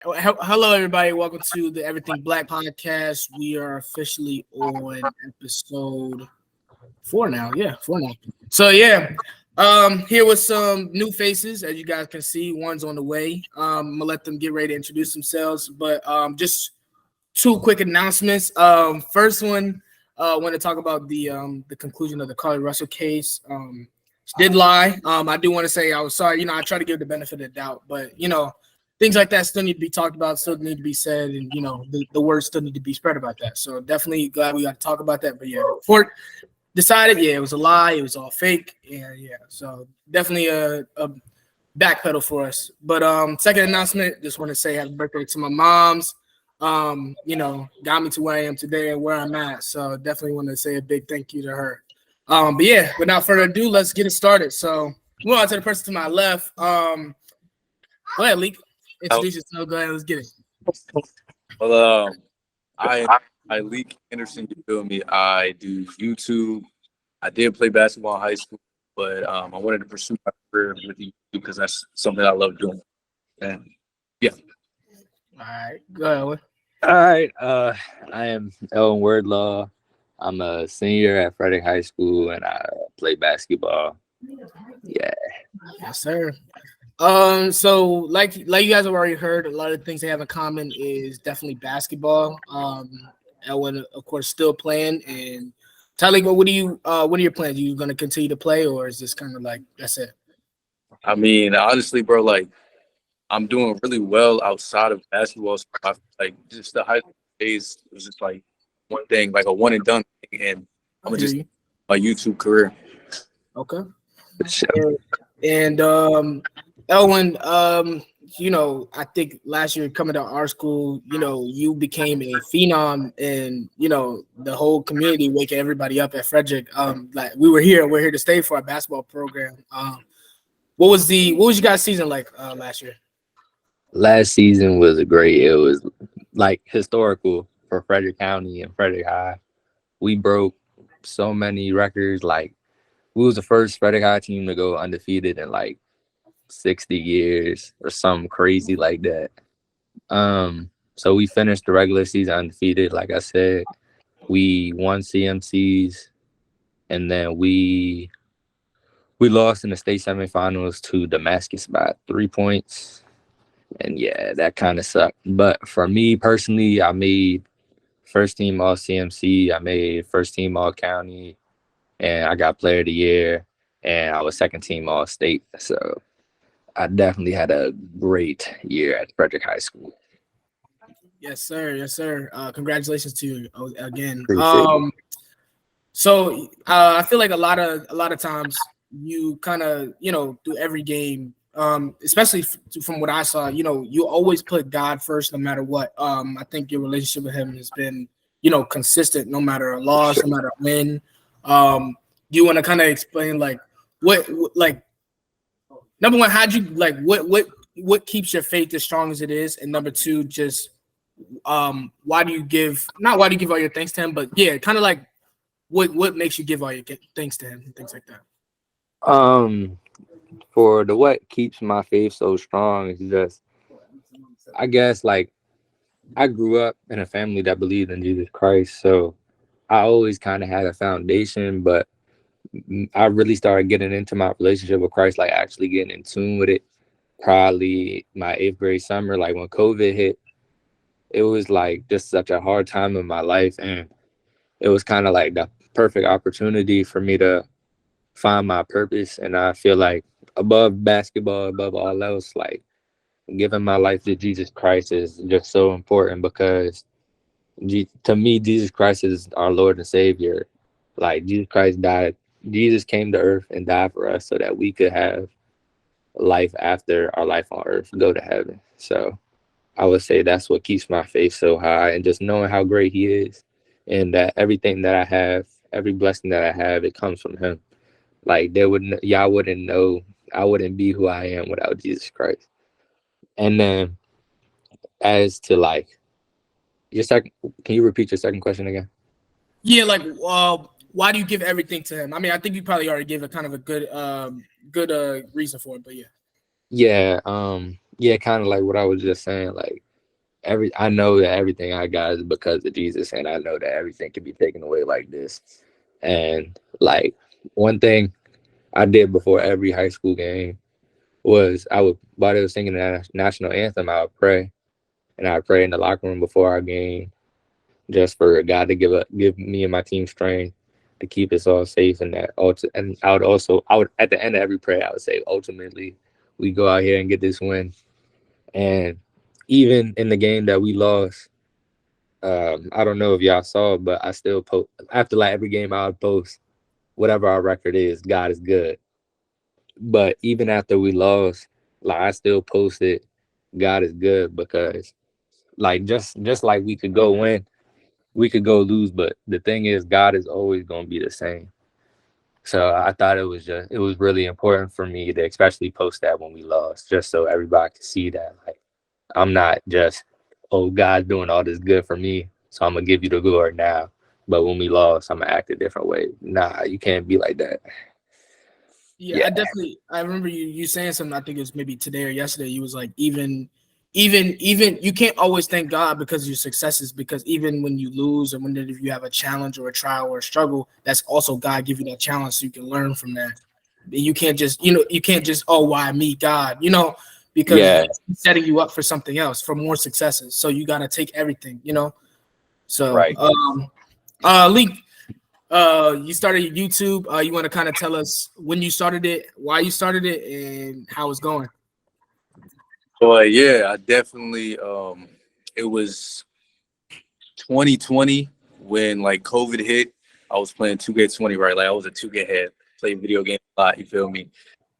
Hello, everybody. Welcome to the Everything Black podcast. We are officially on episode 4 now. Yeah, 4 now. So yeah, here with some new faces, as you guys can see. One's on the way. I'm gonna let them get ready to introduce themselves, but just two quick announcements. First one, I want to talk about the conclusion of the Carly Russell case. She did lie. I do want to say I was sorry. I try to give the benefit of the doubt, but things like that still need to be talked about, still need to be said, and the words still need to be spread about that. So definitely glad we got to talk about that. But yeah, Fort decided, yeah, it was a lie, it was all fake, and yeah, so definitely a backpedal for us. But second announcement, just want to say happy birthday to my moms. Got me to where I am today and where I'm at. So definitely want to say a big thank you to her. But yeah, without further ado, let's get it started. So move on to the person to my left. Go ahead, Leek. Introduce yourself. Go ahead, let's get it. Well, I Tyliek Anderson. You feel me? I do YouTube. I did play basketball in high school, but I wanted to pursue my career with YouTube because that's something I love doing. And yeah, All right, go ahead. All right. I am Elwyne Wordlaw. I'm a senior at Frederick High School, and I play basketball. Yeah. Yes, sir. So like you guys have already heard, a lot of the things they have in common is definitely basketball. Elwyn, of course, still playing. And Tyler, what are your plans? Are you going to continue to play, or is this kind of like that's it? I mean, honestly, bro, like I'm doing really well outside of basketball. So I feel like just the high school days was just like one thing, like a one and done thing, and I'm gonna Hear just you. my YouTube career. Okay. For sure. And Elwyn, I think last year coming to our school, you became a phenom, and the whole community waking everybody up at Frederick. Like we're here to stay for our basketball program. What was you guys' season like last year? Last season was great. It was like historical for Frederick County and Frederick High. We broke so many records. Like we was the first Frederick High team to go undefeated in like 60 years or something crazy like that. So we finished the regular season undefeated. Like I said, we won CMCs, and then we lost in the state semifinals to Damascus by 3 points. And yeah, that kind of sucked. But for me personally, I made first team all CMC, I made first team all county, and I got player of the year, and I was second team all state. So I definitely had a great year at Frederick High School. Yes, sir. Yes, sir. Congratulations to you again. Appreciate it. So I feel like a lot of times you kind of through every game, especially from what I saw, you always put God first no matter what. I think your relationship with Him has been consistent no matter a For loss, sure. no matter a win. Do you want to kind of explain like like number one, how'd you like what keeps your faith as strong as it is, and number two, just why do you give not why do you give all your thanks to Him, but yeah, kind of like what makes you give all your thanks to Him and things like that. Um, for the what keeps my faith so strong is just, I guess, like I grew up in a family that believed in Jesus Christ, so I always kind of had a foundation. But I really started getting into my relationship with Christ, like actually getting in tune with it. Probably my eighth grade summer, like when COVID hit, it was like just such a hard time in my life, and it was kind of like the perfect opportunity for me to find my purpose. And I feel like above basketball, above all else, like giving my life to Jesus Christ is just so important because to me, Jesus Christ is our Lord and Savior. Like Jesus Christ died, Jesus came to earth and died for us so that we could have life after our life on earth, go to heaven. So I would say that's what keeps my faith so high, and just knowing how great He is, and that everything that I have, every blessing that I have, it comes from Him. Like y'all wouldn't know, I wouldn't be who I am without Jesus Christ. And then as to like your second, can you repeat your second question again? Yeah, like why do you give everything to Him? I mean, I think you probably already gave a kind of a good reason for it, but yeah. Yeah, yeah, kind of like what I was just saying. Like I know that everything I got is because of Jesus, and I know that everything can be taken away like this. And like one thing I did before every high school game was while they were singing the national anthem, I would pray, and I would pray in the locker room before our game, just for God to give me and my team strength to keep us all safe. And and I would at the end of every prayer, I would say, ultimately, we go out here and get this win. And even in the game that we lost, I don't know if y'all saw, but I still post after like every game. I would post whatever our record is. God is good. But even after we lost, like I still posted, God is good, because like just like we could go win, we could go lose, but the thing is, God is always going to be the same. So I thought it was really important for me to especially post that when we lost, just so everybody could see that like I'm not just, oh, God's doing all this good for me, so I'm gonna give you the glory now. But when we lost, I'm gonna act a different way. Nah, you can't be like that. Yeah, Yeah, I remember you saying something. I think it was maybe today or yesterday. You was like, even you can't always thank God because of your successes, because even when you lose, and if you have a challenge or a trial or a struggle, that's also God give you that challenge so you can learn from that. You can't just, you can't just, oh, why me, God, because yeah, He's setting you up for something else, for more successes. So you got to take everything. So right. Leak, you started YouTube. You want to kind of tell us when you started it, why you started it, and how it's going? But yeah, I definitely it was 2020 when like COVID hit. I was playing 2K20, right? Like I was a 2K head, played video games a lot, you feel me?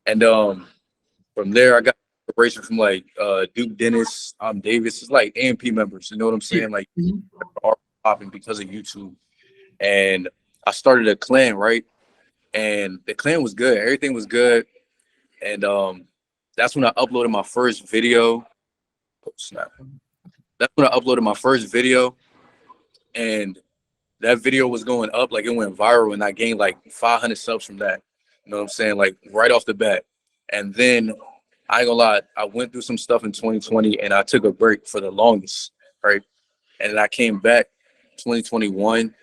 And from there I got inspiration from like Duke Dennis, Davis, it's like AMP members, you know what I'm Yeah. saying? Like Mhm. are popping because of YouTube. And I started a clan, right? And the clan was good. Everything was good. And that's when I uploaded my first video. Oh, snap. That's when I uploaded my first video, and that video was going up, like it went viral, and I gained like 500 subs from that. You know what I'm saying? Like right off the bat. And then I ain't gonna lie, I went through some stuff in 2020, and I took a break for the longest, right? And then I came back 2021,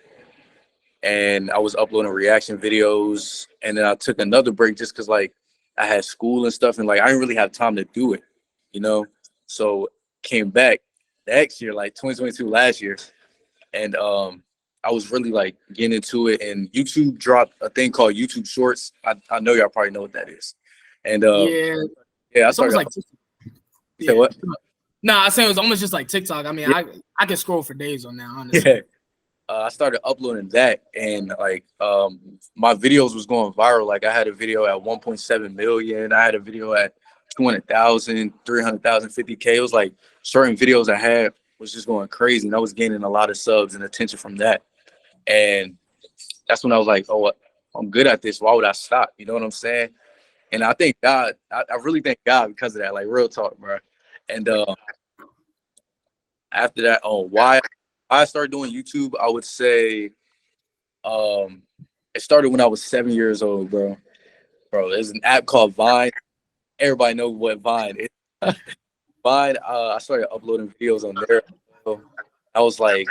and I was uploading reaction videos, and then I took another break just because like I had school and stuff, and like I didn't really have time to do it, you know. So came back next year, like 2022, last year, and I was really like getting into it. And YouTube dropped a thing called YouTube Shorts. I know y'all probably know what that is. And Yeah, yeah, I it's almost started. like, You say yeah. what? Nah, I say it was almost just like TikTok. I mean, Yeah, I can scroll for days on that, honestly. yeah. I started uploading that, and like my videos was going viral. Like I had a video at 1.7 million. I had a video at 200,000, 300,000, 50K. It was like certain videos I had was just going crazy, and I was gaining a lot of subs and attention from that. And that's when I was like, oh, I'm good at this. Why would I stop? You know what I'm saying? And I thank God. I really thank God because of that. Like real talk, bro. And after that, why I started doing YouTube, I would say Um, it started when I was 7 years old, bro. Bro, there's an app called Vine. Everybody knows what Vine is. Vine, I started uploading videos on there. So I was like,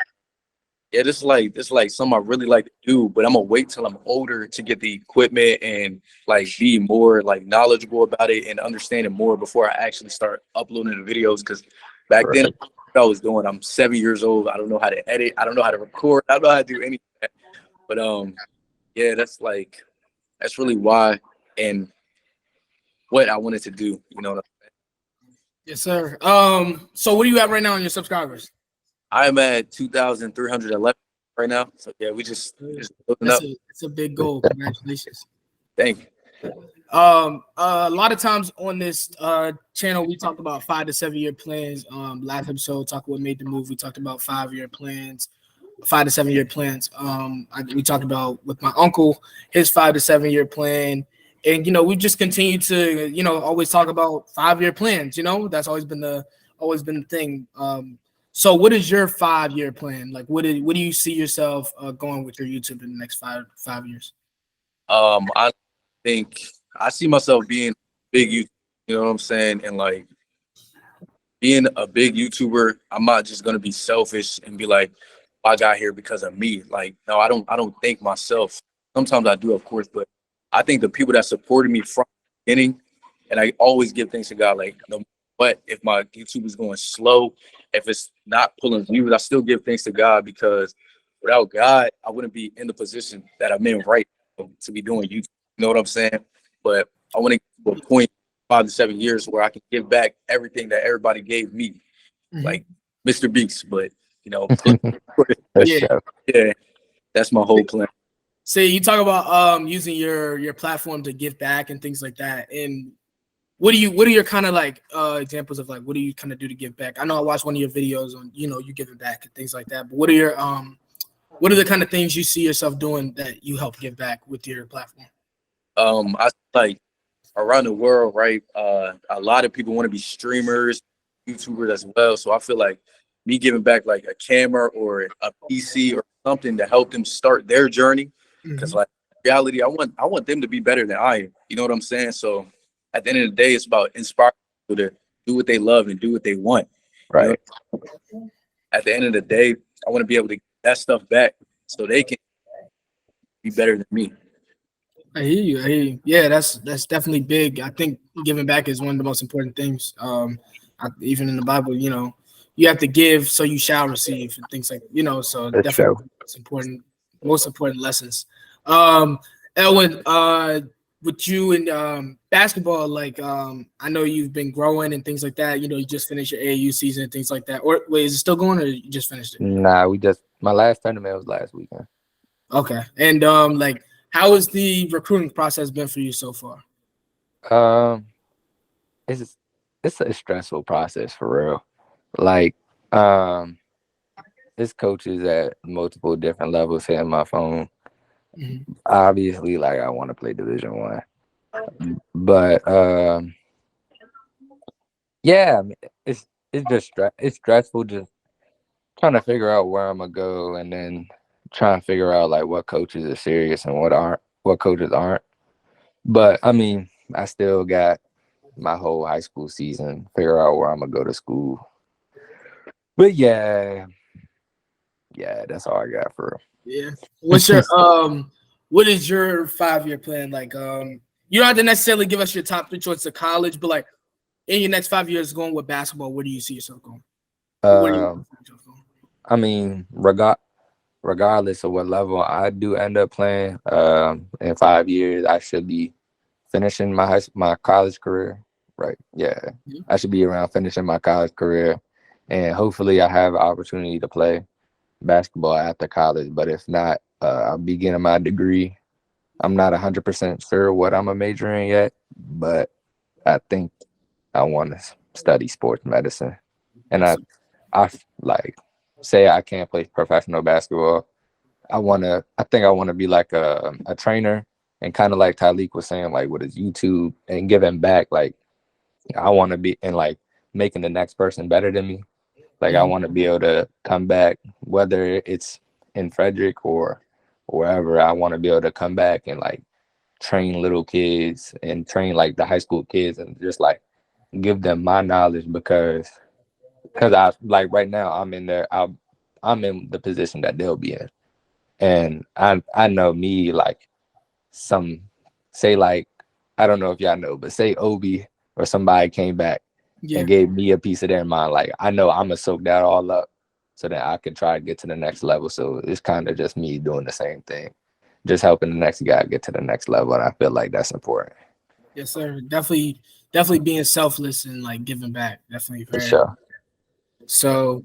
yeah, this is like something I really like to do, but I'm gonna wait till I'm older to get the equipment and like be more like knowledgeable about it and understand it more before I actually start uploading the videos. Because back then, Right. what I was doing, I'm 7 years old. I don't know how to edit. I don't know how to record. I don't know how to do anything. But yeah, that's really why and what I wanted to do. You know, Yes, sir. So what are you at right now on your subscribers? I'm at 2,311 right now. So yeah, we just building That's up. a big goal. Congratulations. Thank you. A lot of times on this channel, we talked about 5 to 7 year plans. Last episode, talked what made the move. We talked about 5 year plans, 5 to 7 year plans. We talked about with my uncle his 5 to 7 year plan, and we just continue to always talk about 5 year plans. That's always been the thing. So what is your 5 year plan? Like, what do you see yourself going with your YouTube in the next five years? I think I see myself being big. You know what I'm saying? And like being a big YouTuber, I'm not just gonna be selfish and be like, I got here because of me. Like, no, I don't think myself. Sometimes I do, of course, but I think the people that supported me from the beginning, and I always give thanks to God, like no matter what, if my YouTube is going slow, if it's not pulling views, I still give thanks to God because without God, I wouldn't be in the position that I'm in right now to be doing YouTube. You know what I'm saying? But I want to get to a point 5 to 7 years where I can give back everything that everybody gave me, like Mr. Beast. But you know, For Yeah. sure. yeah, that's my whole plan. So you talk about using your platform to give back and things like that. And what are your kind of like examples of like what do you kind of do to give back? I know I watched one of your videos on you giving back and things like that. But what are the kind of things you see yourself doing that you help give back with your platform? I like around the world, right? A lot of people want to be streamers, YouTubers as well. So I feel like me giving back like a camera or a PC or something to help them start their journey. Because like reality, I want them to be better than I am. You know what I'm saying? So at the end of the day, it's about inspiring people to do what they love and do what they want. You Right. know, at the end of the day, I want to be able to get that stuff back so they can be better than me. I hear you. I hear you. Yeah, that's definitely big. I think giving back is one of the most important things. Even in the Bible, you have to give so you shall receive and things like So For sure. definitely it's important, most important lessons. Um, Elwyne, with you and basketball, like I know you've been growing and things like that. You just finished your AAU season and things like that. Or wait, is it still going or you just finished it? Nah, my last tournament was last weekend. Okay, and like how has the recruiting process been for you so far? Um, it's it's a stressful process for real. Like, um, it's coaches at multiple different levels hitting my phone. Obviously, like I want to play Division 1, but yeah, I mean, it's just it's stressful just trying to figure out where I'm gonna go, and then trying to figure out like what coaches are serious and what coaches aren't. But I mean, I still got my whole high school season, figure out where I'm gonna go to school. But yeah, that's all I got for Yeah. What's your what is your 5-year plan? Like you don't have to necessarily give us your top 3 choices of college, but like in your next 5 years going with basketball, where do you see yourself going? Or where do you see yourself going? I mean, regardless of what level I do end up playing, in 5 years I should be finishing my college career. Right. Yeah. I should be around finishing my college career, and hopefully I have an opportunity to play basketball after college. But if not, I'll be getting my degree. I'm not 100% sure what I'm a major in yet, but I think I want to study sports medicine. And I like say I can't play professional basketball. I think I want to be like a trainer, and kind of like Tyliek was saying, like with his YouTube and giving back. Like I want to be in like making the next person better than me. Like I want to be able to come back, whether it's in Frederick or wherever. I want to be able to come back and like train little kids and train like the high school kids and just like give them my knowledge because I like right now I'm in the position that they'll be in, and I know me like some say like I don't know if y'all know, but say Obi or somebody came back and gave me a piece of their mind, like I know I'm gonna soak that all up so that I can try to get to the next level. So it's kind of just me doing the same thing, just helping the next guy get to the next level, and I feel like that's important. Yes, sir. Definitely being selfless and like giving back. Definitely For very. sure. So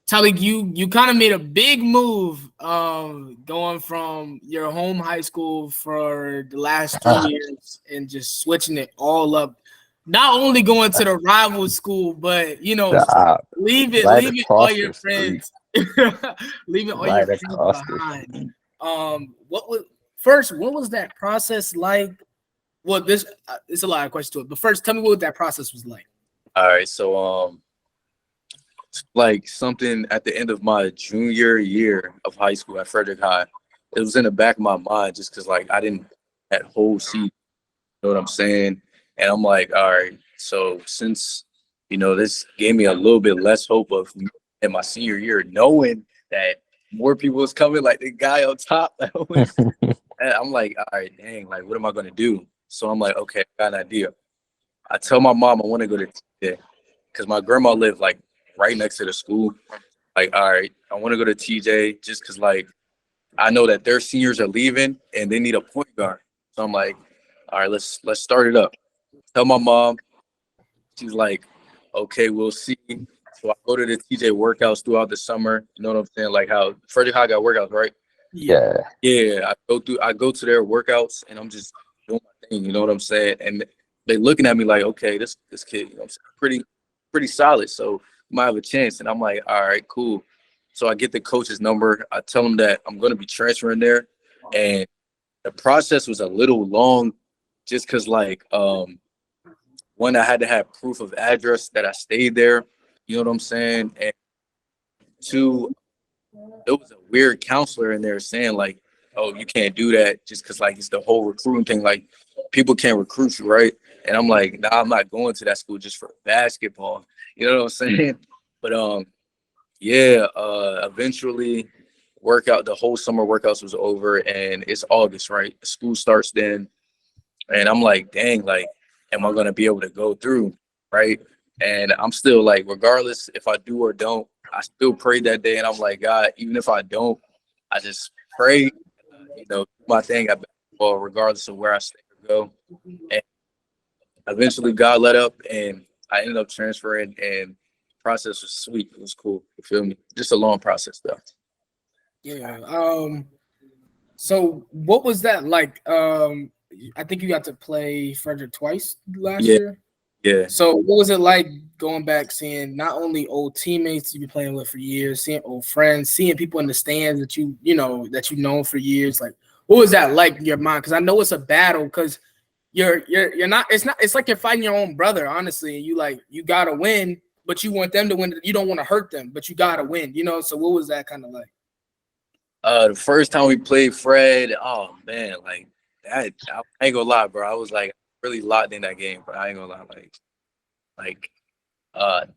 Tyliek, you kind of made a big move going from your home high school for the last 3 years and just switching it all up. Not only going to the rival school, but leaving Right all across your the street. friends, leaving all your Right friends across the behind. street. What was that process like? Well, it's a lot of questions to it, but first, tell me what that process was like. All right, so like something at the end of my junior year of high school at Frederick High, it was in the back of my mind just because like I didn't that whole seat, you know what I'm saying? And I'm like, all right, So since this gave me a little bit less hope of in my senior year, knowing that more people was coming, like the guy on top, I'm like, all right, dang, like what am I gonna do? So I'm like, okay, I got an idea. I tell my mom I want to go to TJ because my grandma lived like right next to the school. Like, all right, I want to go to TJ just because like I know that their seniors are leaving and they need a point guard. So I'm like, all right, let's start it up. Tell my mom. She's like, okay, we'll see. So I go to the TJ workouts throughout the summer. You know what I'm saying? Like how Frederick High got workouts, right? Yeah. Yeah, I go to their workouts and I'm just doing my thing, you know what I'm saying? And they looking at me like, okay, this kid, you know what I'm saying, pretty solid. So you might have a chance. And I'm like, all right, cool. So I get the coach's number. I tell him that I'm gonna be transferring there. And the process was a little long just because like one, I had to have proof of address that I stayed there, you know what I'm saying? And two, there was a weird counselor in there saying like, oh, you can't do that just because like it's the whole recruiting thing. Like people can't recruit you, right? And I'm like, nah, I'm not going to that school just for basketball. You know what I'm saying? But yeah, eventually the whole summer workouts was over and it's August, right? School starts then. And I'm like, dang, like, am I gonna be able to go through? Right. And I'm still like, regardless if I do or don't, I still prayed that day and I'm like, God, even if I don't, I just pray, my thing at basketball, regardless of where I stay or go. And eventually God let up and I ended up transferring and the process was sweet. It was cool. You feel me? Just a long process though. Yeah. So what was that like? I think you got to play Frederick twice last Yeah, year. yeah. So what was it like going back, seeing not only old teammates you've been playing with for years, seeing old friends, seeing people in the stands that you've known for years? Like, what was that like in your mind? Because I know it's a battle. Because you're not. It's like you're fighting your own brother, honestly. And you gotta win, but you want them to win. You don't want to hurt them, but you gotta win. So what was that kind of like? The first time we played Fred, oh man, like that, I ain't gonna lie, bro. I was like really locked in that game, bro. I ain't gonna lie, like,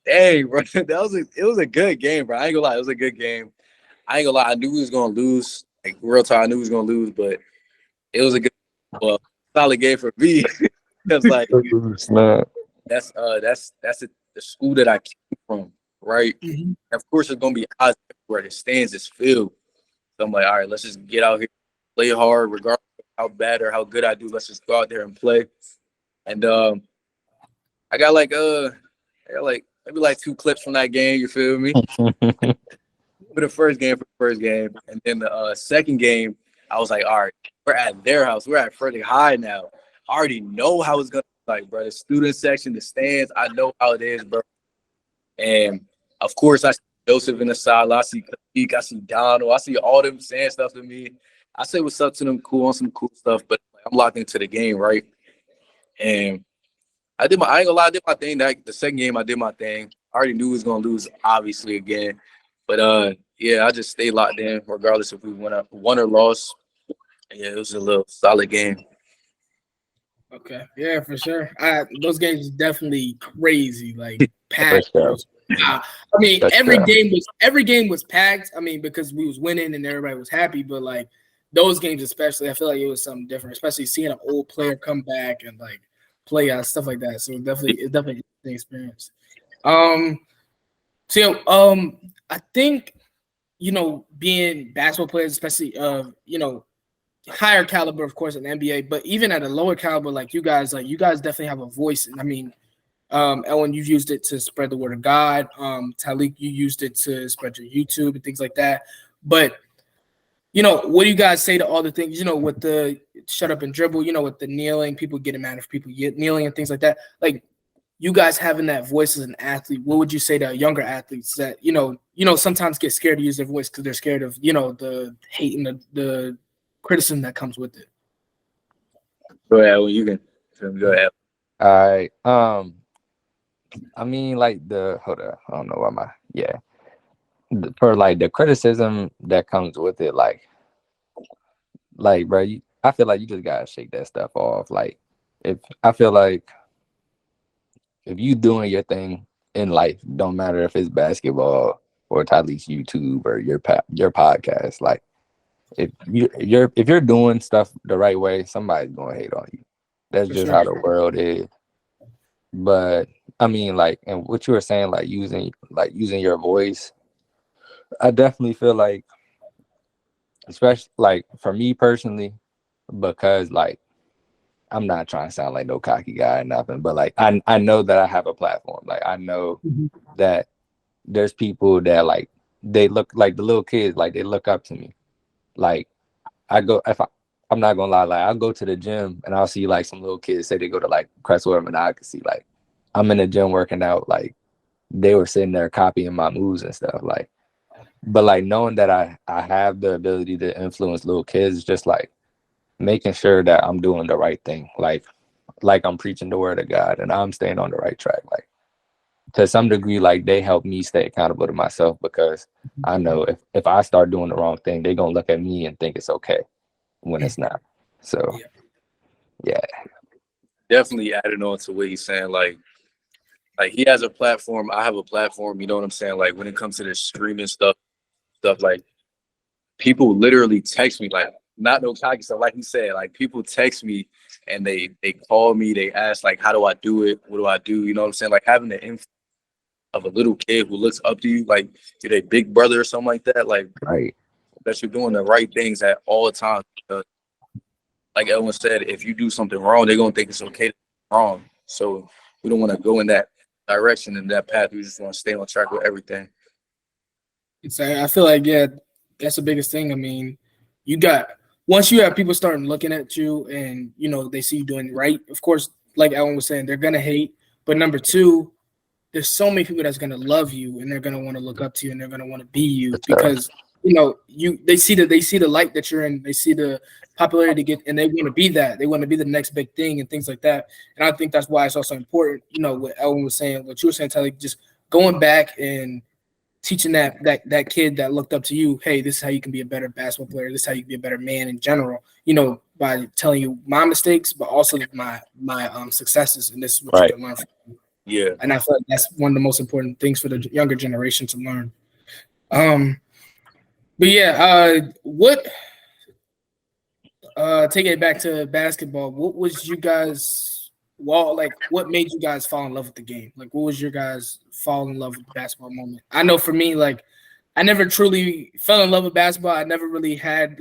dang, bro, it was a good game, bro. I ain't gonna lie, it was a good game. I ain't gonna lie, I knew we was gonna lose, like real time, I knew we was gonna lose, but it was a good, well, solid game for me. Cause like that's the school that I came from, right? Mhm. And of course, it's gonna be odds where the stands is filled. So I'm like, all right, let's just get out here, play hard, regardless of how bad or how good I do. Let's just go out there and play. And I got like maybe like 2 clips from that game. You feel me? For the first game, and then the second game, I was like, all right, we're at their house. We're at Frederick High now. I already know how it's gonna be like, bro. The student section, the stands, I know how it is, bro. And of course, I see Joseph in the side. I see Tyliek, I see Donald. I see all them saying stuff to me. I say what's up to them, cool on some cool stuff, but I'm locked into the game, right? And I ain't gonna lie, I did my thing. The second game, I did my thing. I already knew we was gonna lose, obviously, again. But yeah, I just stayed locked in, regardless if we won or lost. Yeah, it was a little solid game. Okay, yeah, for sure. Those games is definitely crazy, like For packed. sure. I mean, For every sure. game was packed. I mean, because we was winning and everybody was happy. But like those games, especially, I feel like it was something different. Especially seeing an old player come back and like play out stuff like that. So it's definitely an experience. So I think being basketball players, especially higher caliber, of course, in the NBA, but even at a lower caliber, like you guys definitely have a voice. And I mean, Elwyne, you've used it to spread the word of God. Tyliek, you used it to spread your YouTube and things like that. But what do you guys say to all the things? With the shut up and dribble. With the kneeling, people getting mad if people get kneeling and things like that. Like you guys having that voice as an athlete, what would you say to younger athletes that sometimes get scared to use their voice because they're scared of the hate and the criticism that comes with it? Go ahead, well, you can go ahead. All right. I mean, like hold on. I don't know why for like the criticism that comes with it, like, bro, I feel like you just gotta shake that stuff off. Like, if I feel like if you doing your thing in life, don't matter if it's basketball or Tyleek's YouTube or your podcast. Like if you're doing stuff the right way, somebody's gonna hate on you. That's For just sure. how the world is. But I mean, like, and what you were saying, like using your voice, I definitely feel like, especially like for me personally, because like I'm not trying to sound like no cocky guy or nothing, but like I know that I have a platform. Like I know that there's people that like they look like the little kids, like they look up to me. Like I go I'm not gonna lie, like I'll go to the gym and I'll see like some little kids say they go to like Crestwood and I can see like I'm in the gym working out, like they were sitting there copying my moves and stuff. Like, but like knowing that I have the ability to influence little kids is just like making sure that I'm doing the right thing. Like I'm preaching the word of God and I'm staying on the right track. Like to some degree, like they help me stay accountable to myself because I know if I start doing the wrong thing, they're gonna look at me and think it's okay when it's not. So yeah. Definitely adding on to what he's saying, like he has a platform, I have a platform, you know what I'm saying? Like when it comes to this streaming stuff like people literally text me, like not no cocky stuff, like he said, like people text me and they call me, they ask like how do I do it? What do I do? You know what I'm saying? Like having the influence of a little kid who looks up to you, like you're their big brother or something like that, like Right. that you're doing the right things at all times. Like Elwyne said, if you do something wrong, they're gonna think it's okay to do wrong. So we don't want to go in that direction and that path. We just want to stay on track with everything. I feel like that's the biggest thing. I mean, you got once you have people starting looking at you and they see you doing right. Of course, like Elwyne was saying, they're gonna hate. But number two, there's so many people that's gonna love you and they're gonna want to look up to you and they're gonna want to be you because they see the light that you're in, they see the popularity get, and they want to be that. They want to be the next big thing and things like that. And I think that's why it's also important. What Elwyne was saying, what you were saying, Tyliek, just going back and teaching that kid that looked up to you, hey, this is how you can be a better basketball player. This is how you can be a better man in general. By telling you my mistakes, but also my successes, and this is what you can learn from. Yeah. And I feel like that's one of the most important things for the younger generation to learn. But yeah, what taking it back to basketball, what was you guys what made you guys fall in love with the game? Like what was your guys fall in love with the basketball moment? I know for me, like I never truly fell in love with basketball. I never really had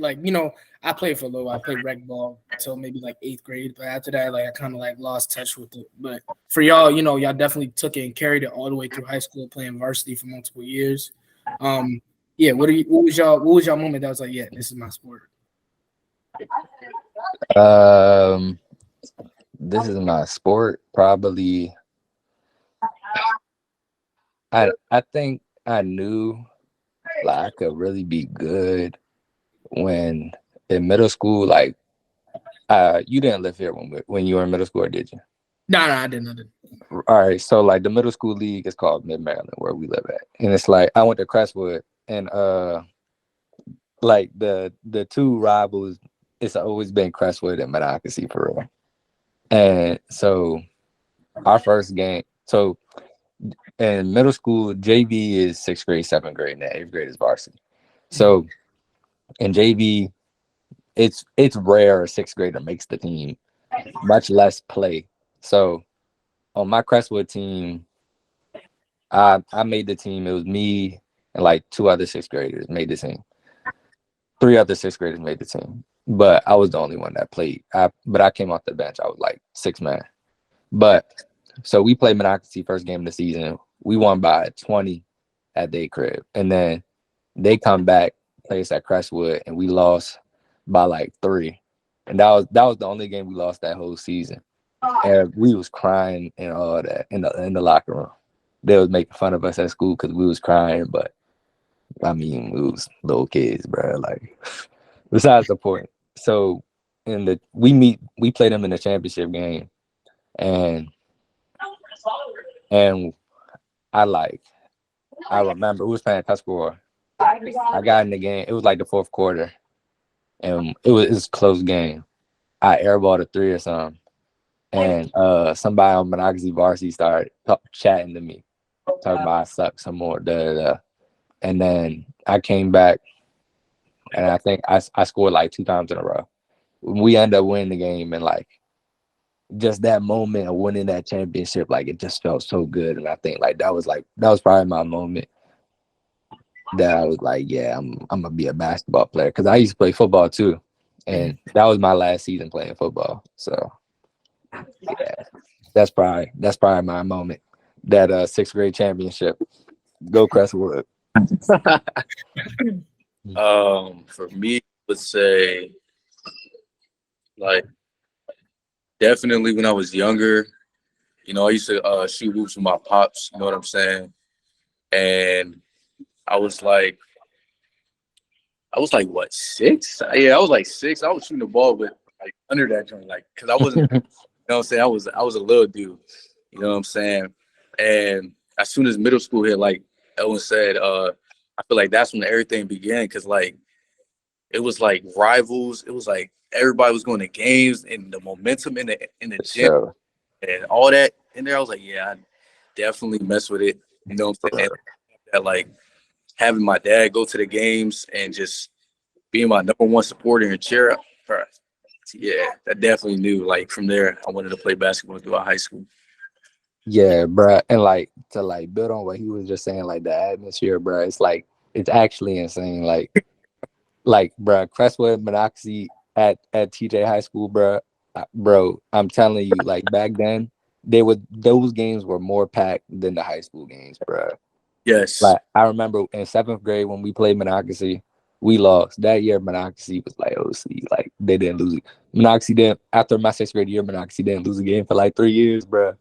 I played for a little. I played rec ball until maybe like 8th grade, but after that, like I kind of like lost touch with it. But for y'all, y'all definitely took it and carried it all the way through high school, playing varsity for multiple years. Yeah, what was y'all moment that was like, yeah, this is my sport? This is my sport. Probably I think I knew like I could really be good when in middle school. Like you didn't live here when you were in middle school, or did you? No, I didn't. All right, so like the middle school league is called Mid Maryland, where we live at, and it's like I went to Crestwood, and like the two rivals, it's always been Crestwood and Monocacy for real. And so our first game, so in middle school, JV is 6th grade, 7th grade, and then 8th grade is varsity. So in JV, it's rare a 6th grader makes the team, much less play. So on my Crestwood team, I made the team. It was me and like 2 other 6th graders made the team. 3 other 6th graders made the team, but I was the only one that played. But I came off the bench. I was like 6th man. But so we played Monocacy first game of the season. We won by 20 at their crib, and then they come back, play us at Crestwood, and we lost by like 3. And that was the only game we lost that whole season. And we was crying and all that in the locker room. They was making fun of us at school because we was crying, but I mean, we was little kids, bro. Like, besides the point. So we played them in the championship game, and I remember we was playing Tuscarora. I got in the game. It was like the 4th quarter, and it was a close game. I airballed a 3 or something, and somebody on Monocacy Varsity started chatting to me, talking about I suck some more, da da da. And then I came back, and I think I scored like 2 times in a row. We ended up winning the game, and like just that moment of winning that championship, like it just felt so good. And I think that was probably my moment that I was like, yeah, I'm gonna be a basketball player, because I used to play football too, and that was my last season playing football. So yeah, that's probably my moment. That 6th grade championship. Go Crestwood. For me, I would say like definitely when I was younger, I used to shoot hoops with my pops. You know what I'm saying? And I was like, what, 6? Yeah, I was like 6. I was shooting the ball with like under that joint, like because I wasn't. You know what I'm saying? I was a little dude. You know what I'm saying? And as soon as middle school hit, like Elwyne said, I feel like that's when everything began, because like it was like rivals. It was like everybody was going to games, and the momentum in the gym So and all that in there. I was like, yeah, I definitely mess with it. You know what I'm saying? That like having my dad go to the games and just being my number one supporter and cheer up. Yeah, I definitely knew. Like from there, I wanted to play basketball throughout high school. yeah, bruh. And like to like build on what he was just saying, like the atmosphere, bruh. It's like it's actually insane. Like bruh, Crestwood Monocacy at TJ High School, bruh. Bro, I'm telling you, like back then, those games were more packed than the high school games, bruh. Yes. Like I remember in 7th grade when we played Monocacy, we lost. That year Monocacy was like OC. Like they didn't lose it. Monocacy didn't after my 6th grade year, Monocacy didn't lose a game for like 3 years, bruh.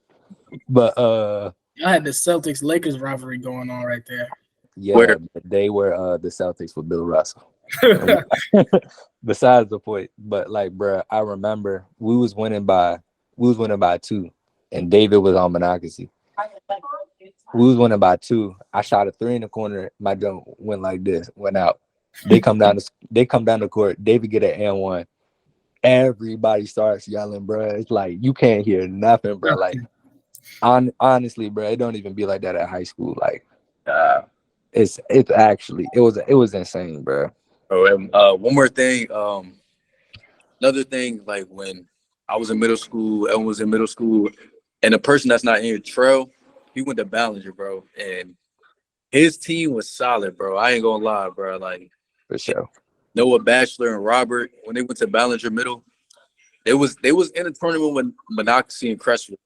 But I had the Celtics Lakers rivalry going on right there. yeah, Where? they were the Celtics with Bill Russell. Besides the point, but like, bruh, I remember we was winning by 2, and David was on Monocacy. We was winning by 2. I shot a 3 in the corner. My jump went like this, went out. They come down the court. David get an and 1. Everybody starts yelling, bruh. It's like you can't hear nothing, bruh. Like honestly, bruh, it don't even be like that at high school. Like it's actually it was insane, bruh. Oh, and one more thing. Another thing, like when I was in middle school, Ellen was in middle school, and the person that's not in your trail, he went to Ballinger, bro, and his team was solid, bro. I ain't gonna lie, bro. Like For sure. Noah Bachelor and Robert, when they went to Ballinger Middle, they was in a tournament with Monocacy and Crestwood,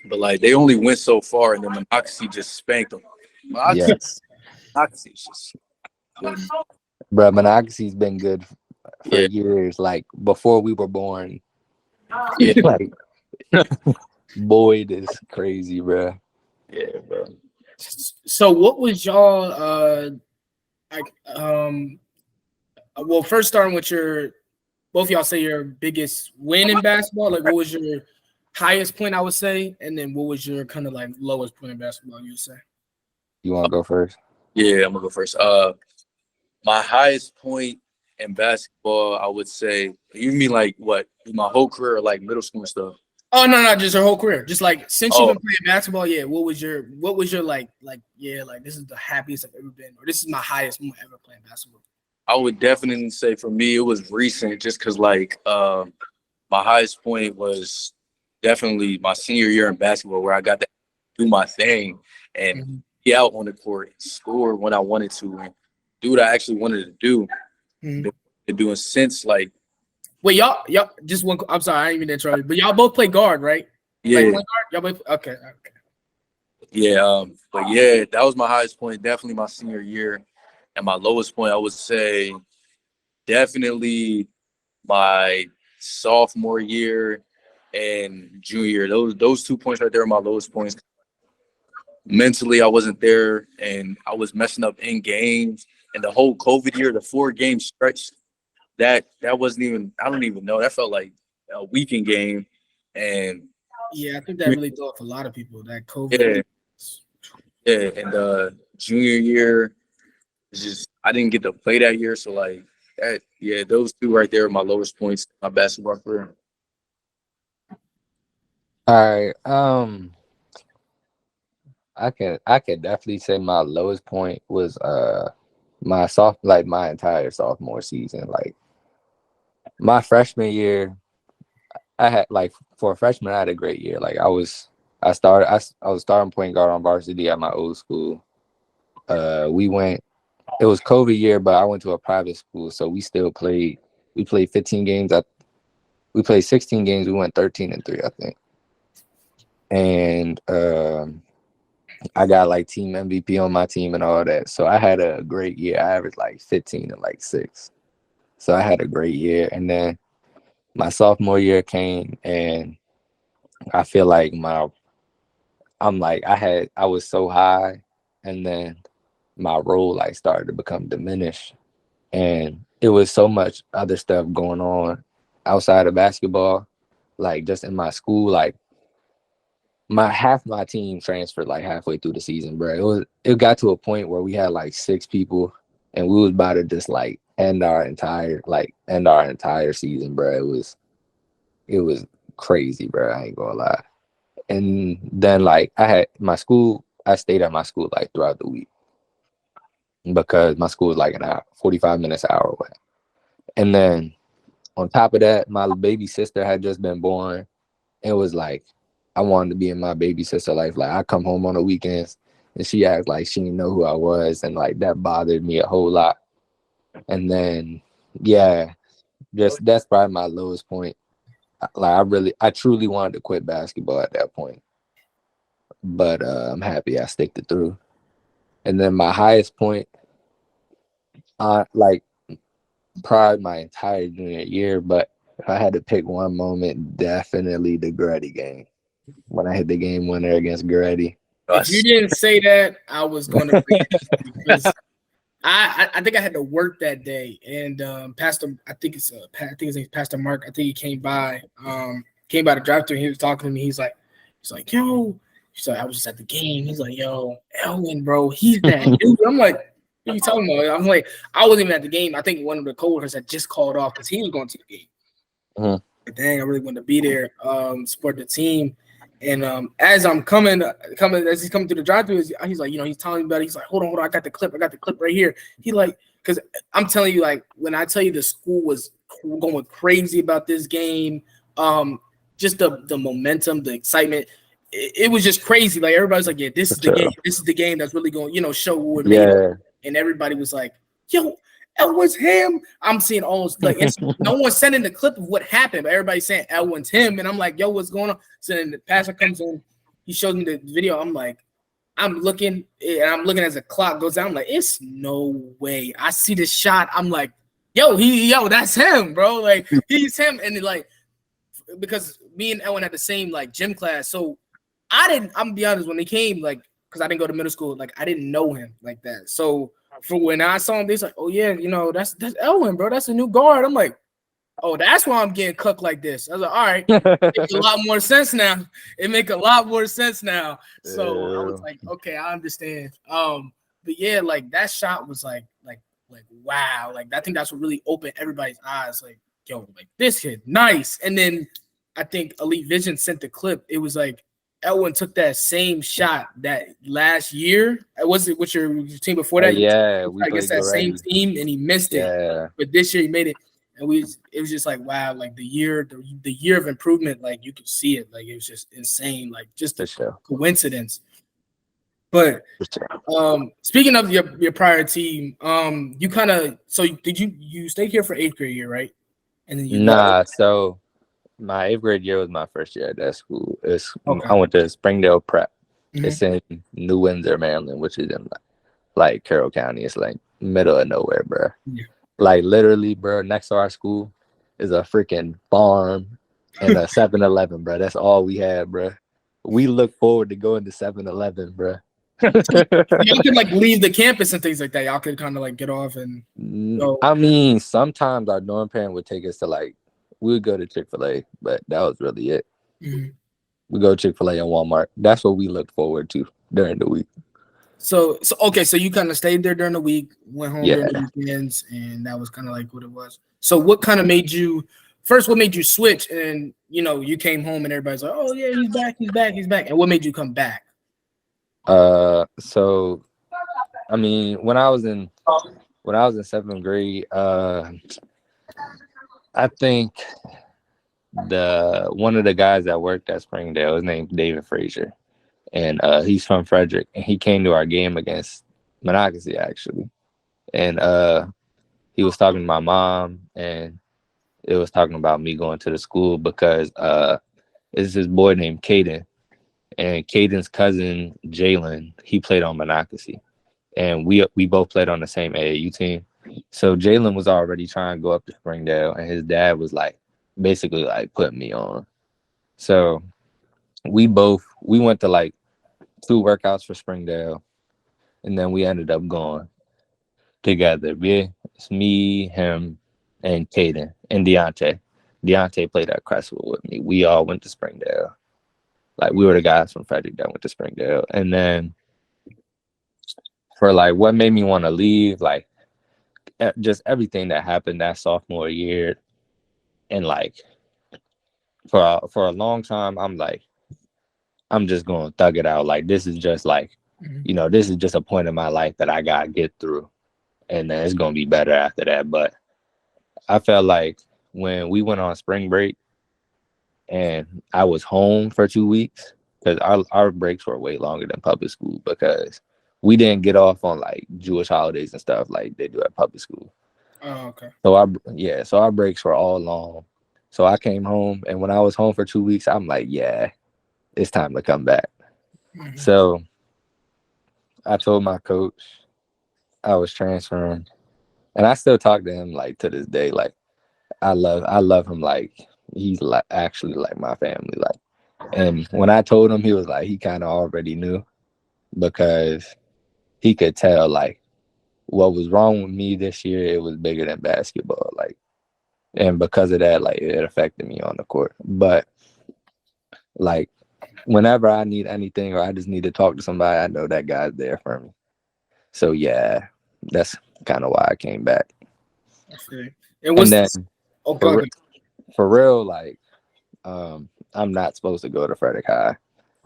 but like they only went so far, and then Monocacy just spanked them. Yes. Monocacy's just Bruh, Monocacy's been good for yeah, years, like before we were born. yeah, Like Boyd is crazy, bruh. yeah, bro. So what was y'all like well, first starting with your both y'all say your biggest win in basketball. Like what was your highest point, I would say, and then what was your kind of like lowest point in basketball, you would say? You want to go first? Yeah, I'm gonna go first. My highest point in basketball, I would say, you mean like what? My whole career, or like middle school and stuff? Oh no, just your whole career. Just like since you've Oh, been playing basketball, yeah. What was your like yeah, like this is the happiest I've ever been, or this is my highest moment ever playing basketball. I would definitely say for me, it was recent, just because like my highest point was definitely my senior year in basketball, where I got to do my thing and be out on the court and score when I wanted to and do what I actually wanted to do. Been doing since like Wait, y'all just one. I'm sorry, I ain't even interrupted, but y'all both play guard, right? yeah, Like point guard. Y'all both okay. yeah. But yeah, that was my highest point. Definitely my senior year, and my lowest point, I would say, definitely my sophomore year and junior year. Those 2 points right there are my lowest points. Mentally, I wasn't there, and I was messing up in games. And the whole COVID year, the 4-game stretch, that wasn't even. I don't even know. That felt like a weekend game, and Yeah, I think that really threw off a lot of people. That yeah, COVID. yeah. And junior year, it's just I didn't get to play that year, so like that. Yeah, those two right there are my lowest points in my basketball career. All right. I can definitely say my lowest point was my entire sophomore season. Like my freshman year, I had like for a freshman, I had a great year. Like I was starting point guard on varsity at my old school. We went. It was COVID year, but I went to a private school, so we still played. We played 15 games. We played 16 games. We went 13-3, I think. And I got like team MVP on my team and all that. So I had a great year. I averaged like 15 and like 6. So I had a great year. And then my sophomore year came, and I feel like I was so high, and then my role like started to become diminished, and it was so much other stuff going on outside of basketball, like just in my school. Like my team transferred like halfway through the season, bro. It got to a point where we had like 6 people, and we was about to just like end our entire season, bro. It was crazy, bro. I ain't gonna lie. And then like I stayed at my school like throughout the week because my school was like an hour, 45 minutes, an hour away. And then on top of that, my baby sister had just been born. It was like I wanted to be in my baby sister life. Like I come home on the weekends and she acted like she didn't know who I was, and like that bothered me a whole lot. And then yeah, just that's probably my lowest point. Like I truly wanted to quit basketball at that point, but I'm happy I sticked it through. And then my highest point, like probably my entire junior year, but if I had to pick one moment, definitely the Grady game when I hit the game winner against Grady. If you didn't say that, I was going to because I think I had to work that day, and Pastor, I think his name's Pastor Mark. I think he came by the drive-thru. He was talking to me. He's like, yo. He's like, I was just at the game. He's like, yo, Elwyne, bro, he's that dude. I'm like, what are you talking about? I'm like, I wasn't even at the game. I think one of the coworkers had just called off because he was going to the game. But dang, I really wanted to be there, support the team. And as I'm coming, as he's coming through the drive-thru, he's like, he's telling me about it. He's like, hold on, I got the clip right here. He like, because I'm telling you, like, when I tell you the school was going crazy about this game, just the momentum, the excitement, it was just crazy. Like everybody's like, yeah, this is the game. This is the game that's really going, show what we're made of. And everybody was like, yo, Elwyne's him. I'm seeing almost like no one's sending the clip of what happened, but everybody's saying Elwyne's him. And I'm like, yo, what's going on? So then the pastor comes in, he shows me the video. I'm like, I'm looking as the clock goes down. I'm like, it's no way. I see this shot. I'm like, yo, that's him, bro. Like he's him. And like, because me and Elwyne had the same like gym class. So I'm gonna be honest, when they came, like, because I didn't go to middle school, like I didn't know him like that. So for when I saw him, they's like, oh yeah, that's Elwyne, bro. That's a new guard. I'm like, oh, that's why I'm getting cooked like this. I was like, all right, it makes a lot more sense now. So I was like, okay, I understand. But yeah, like that shot was like wow. Like I think that's what really opened everybody's eyes. Like, yo, like this kid, nice. And then I think Elite Vision sent the clip. It was like Elwyne took that same shot that last year. Was it with your team before that? Yeah, I guess that same team, and he missed it. Yeah. But this year he made it, and it was just like wow, like the year of improvement, like you could see it, like it was just insane, like just a coincidence. But speaking of your prior team, you kind of did you stay here for 8th grade year, right? And then so my 8th grade year was my first year at that school. I went to Springdale Prep. Mm-hmm. It's in New Windsor, Maryland, which is in like Carroll County. It's like middle of nowhere, bro. Yeah. Like literally, bro, next to our school is a freaking farm and a 7-Eleven, bro. That's all we had, bro. We look forward to going to 7-Eleven, bro. Y'all could like leave the campus and things like that. Y'all could kind of like get off and go. I mean, sometimes our dorm parent would take us to like, we would go to Chick-fil-A, but that was really it. Mm-hmm. We go to Chick-fil-A and Walmart. That's what we look forward to during the week. So you kind of stayed there during the week, went home during the weekends, and that was kind of like what it was. So what kind of made you first, what made you switch? And you came home and everybody's like, "Oh yeah, he's back." And what made you come back? So I mean, when I was in 7th grade, I think one of the guys that worked at Springdale, his name's David Frazier, and he's from Frederick, and he came to our game against Monocacy actually, and he was talking to my mom, and it was talking about me going to the school because it's this boy named Caden, and Caden's cousin Jalen, he played on Monocacy, and we both played on the same AAU team. So Jalen was already trying to go up to Springdale, and his dad was like basically like putting me on. So we went to like 2 workouts for Springdale, and then we ended up going together. It's me, him, and Caden and Deontay. Deontay played at Crestwood with me. We all went to Springdale. Like we were the guys from Frederick that went to Springdale. And then for like what made me want to leave, like just everything that happened that sophomore year, and like for a long time, I'm just going to thug it out. Like this is just like, this is just a point in my life that I gotta get through, and then it's gonna be better after that. But I felt like when we went on spring break and I was home for 2 weeks, because our breaks were way longer than public school because we didn't get off on like Jewish holidays and stuff like they do at public school. Oh, okay. So our breaks were all long. So I came home, and when I was home for 2 weeks, I'm like, yeah, it's time to come back. Mm-hmm. So I told my coach I was transferring, and I still talk to him like to this day. Like I love him. Like he's like actually like my family. Like, and when I told him, he was like, he kind of already knew because he could tell like what was wrong with me this year. It was bigger than basketball. Like, and because of that, like it affected me on the court. But like whenever I need anything or I just need to talk to somebody, I know that guy's there for me. So yeah, that's kind of why I came back. Okay. And then for real, like I'm not supposed to go to Frederick High.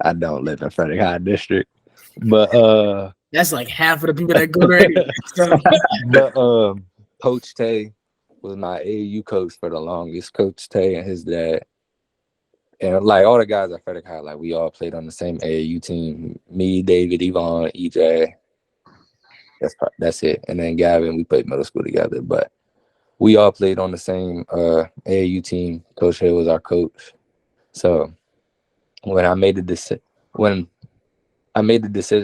I don't live in Frederick High district, but that's like half of the people that go there. But Coach Tay was my AAU coach for the longest. Coach Tay and his dad, and like all the guys at Frederick High, like we all played on the same AAU team. Me, David, Yvonne, EJ. That's it. And then Gavin, we played middle school together, but we all played on the same AAU team. Coach Hill was our coach. So when I made the decision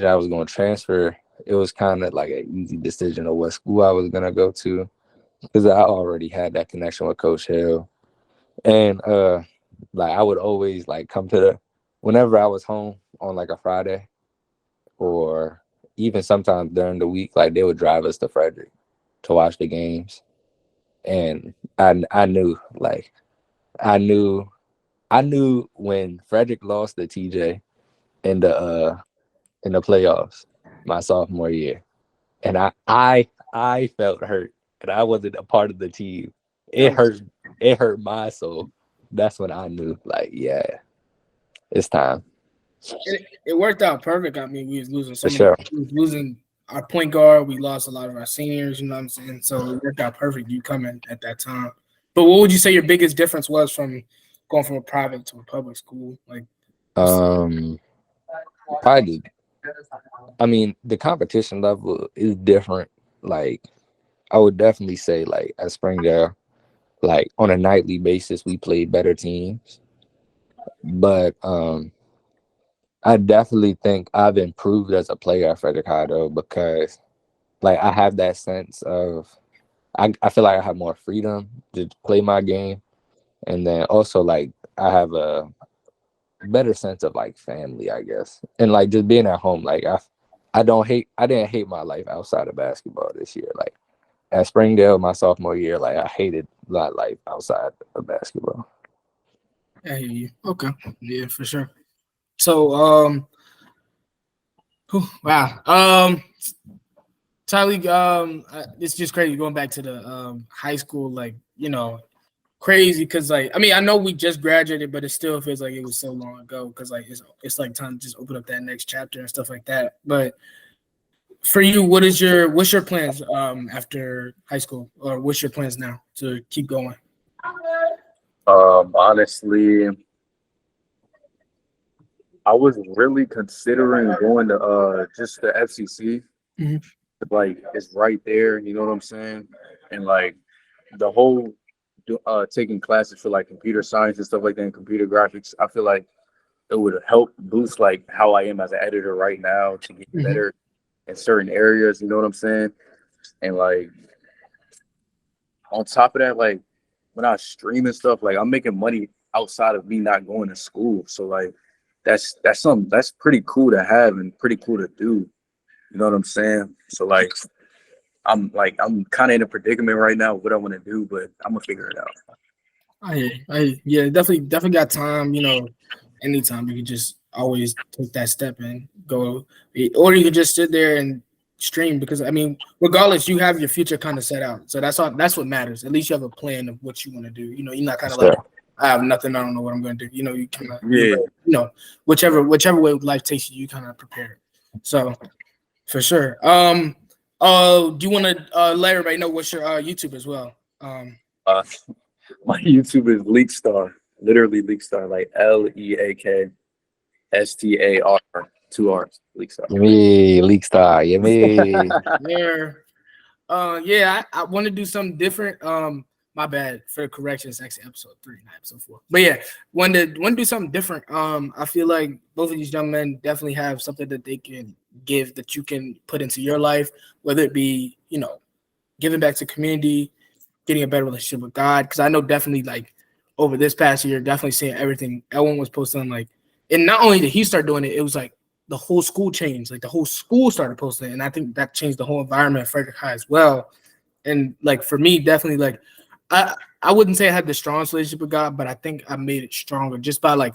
I was going to transfer, it was kind of like an easy decision of what school I was going to go to because I already had that connection with Coach Hill. And like I would always like come to whenever I was home on like a Friday or even sometimes during the week, like they would drive us to Frederick to watch the games. And I knew when Frederick lost to TJ in the playoffs my sophomore year, and I felt hurt, and I wasn't a part of the team. It hurt my soul. That's when I knew, like, yeah, it's time. It worked out perfect. I mean, we was losing we was losing our point guard. We lost a lot of our seniors. You know what I'm saying? So it worked out perfect. You coming at that time. But what would you say your biggest difference was from going from a private to a public school? Like, probably. I mean, the competition level is different. Like, I would definitely say, like, at Springdale, like, on a nightly basis, we played better teams. But I definitely think I've improved as a player at Frederick High, though, because, like, I have that sense of, I feel like I have more freedom to play my game. And then also, like, I have a better sense of, like, family, I guess. And, like, just being at home, like, I didn't hate my life outside of basketball this year. Like, at Springdale, my sophomore year, like, I hated my life outside of basketball. I hear you. Okay. Yeah, for sure. So, wow. Tyliek, it's just crazy going back to the high school, like, you know, crazy because like I mean I know we just graduated, but it still feels like it was so long ago because like it's like time to just open up that next chapter and stuff like that. But for you, what's your plans after high school, or what's your plans now to keep going? Honestly, I was really considering going to just the FCC. Mhm. Like it's right there, you know what I'm saying? And like the whole taking classes for like computer science and stuff like that and computer graphics, I feel like it would help boost like how I am as an editor right now to get Mhm. better in certain areas, you know what I'm saying? And like on top of that, like when I stream and stuff, like I'm making money outside of me not going to school. So like that's something that's pretty cool to have and pretty cool to do. You know what I'm saying? So I'm kind of in a predicament right now what I want to do, but I'm gonna figure it out. Yeah, definitely got time. You know, anytime you can just always take that step and go, or you can just sit there and stream because I mean, regardless, you have your future kind of set out. So that's what matters. At least you have a plan of what you want to do. You know, you're not kind of like Sure. I have nothing. I don't know what I'm going to do. You know, you kind of Yeah. whichever way life takes you, you kind of prepare. So for sure. Do you want to let everybody know what's your YouTube as well? Uh, my YouTube is Leak Star, literally Leak Star, like LeakStar, 2 R's, Leak Star. Yummy, Leak Star. Yummy. Yeah. Yeah, I want to do something different. My bad for the correction. It's actually episode 3, not episode 4. But yeah, want to do something different. I feel like both of these young men definitely have something that they can give that you can put into your life, whether it be, giving back to community, getting a better relationship with God. Because I know definitely like over this past year, definitely seeing everything Elwyne was posting like, and not only did he start doing it, it was like the whole school changed. Like the whole school started posting, and I think that changed the whole environment at Frederick High as well. And like for me, definitely like I wouldn't say I had the strongest relationship with God, but I think I made it stronger just by like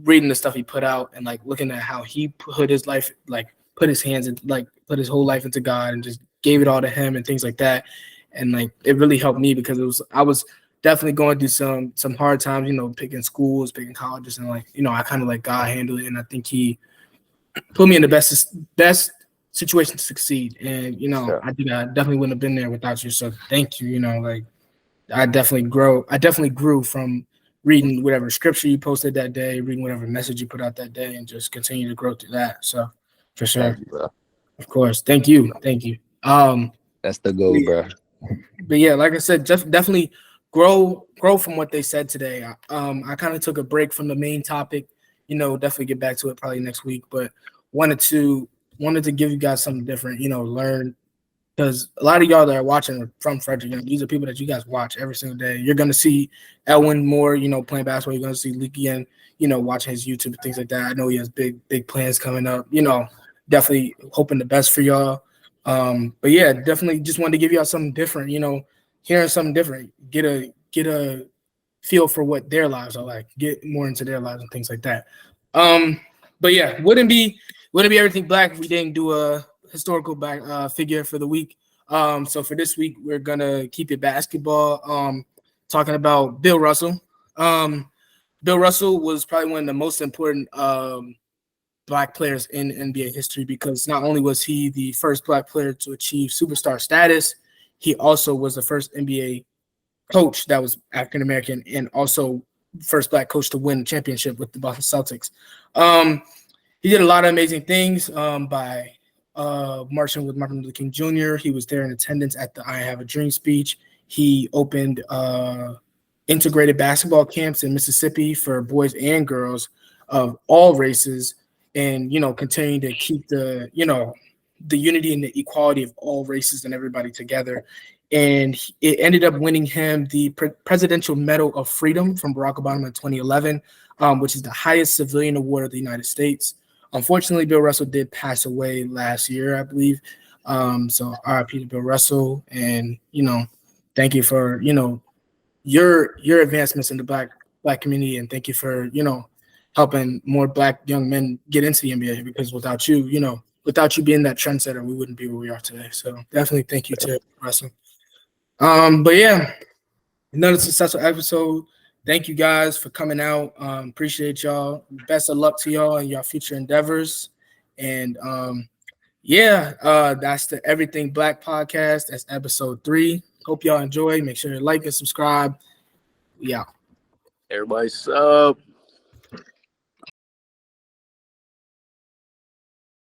reading the stuff he put out and like looking at how he put his life, like put his hands in, like put his whole life into God and just gave it all to him and things like that. And like it really helped me because I was definitely going through some hard times, picking schools, picking colleges, and like, I kind of like God handled it. And I think he put me in the best situation to succeed. And Sure. I think I definitely wouldn't have been there without you. So thank you. Like I definitely grew from reading whatever scripture you posted that day, reading whatever message you put out that day, and just continue to grow through that. So for sure. Thank you, bro. Of course. Thank you. That's the goal, bro. But yeah, like I said, just definitely grow from what they said today. I kind of took a break from the main topic, definitely get back to it probably next week, but wanted to give you guys something different, learn, because a lot of y'all that are watching are from Frederick. These are people that you guys watch every single day. You're gonna see Elwyne more, playing basketball. You're gonna see Leaky and watching his YouTube and things like that. I know he has big plans coming up. Definitely hoping the best for y'all. But yeah, definitely just wanted to give y'all something different. Hearing something different, get a feel for what their lives are like. Get more into their lives and things like that. But yeah, wouldn't be everything black if we didn't do a historical figure for the week. So for this week, we're gonna keep it basketball. Talking about Bill Russell. Bill Russell was probably one of the most important black players in NBA history because not only was he the first black player to achieve superstar status, he also was the first NBA coach that was African American and also first black coach to win a championship with the Boston Celtics. He did a lot of amazing things by marching with Martin Luther King Jr. He was there in attendance at the I Have a Dream speech. He opened integrated basketball camps in Mississippi for boys and girls of all races, and continuing to keep the unity and the equality of all races and everybody together. And it ended up winning him the Presidential Medal of Freedom from Barack Obama in 2011, which is the highest civilian award of the United States. Unfortunately, Bill Russell did pass away last year, I believe. So RIP to Bill Russell, and thank you for your advancements in the black community, and thank you for helping more black young men get into the NBA. Because without you, without you being that trendsetter, we wouldn't be where we are today. So definitely thank you to Russell. But yeah, Another successful episode. Thank you guys for coming out. Appreciate y'all. Best of luck to y'all in your future endeavors. And that's the Everything Black podcast. That's episode 3. Hope y'all enjoy. Make sure to like and subscribe. Yeah. Everybody sub.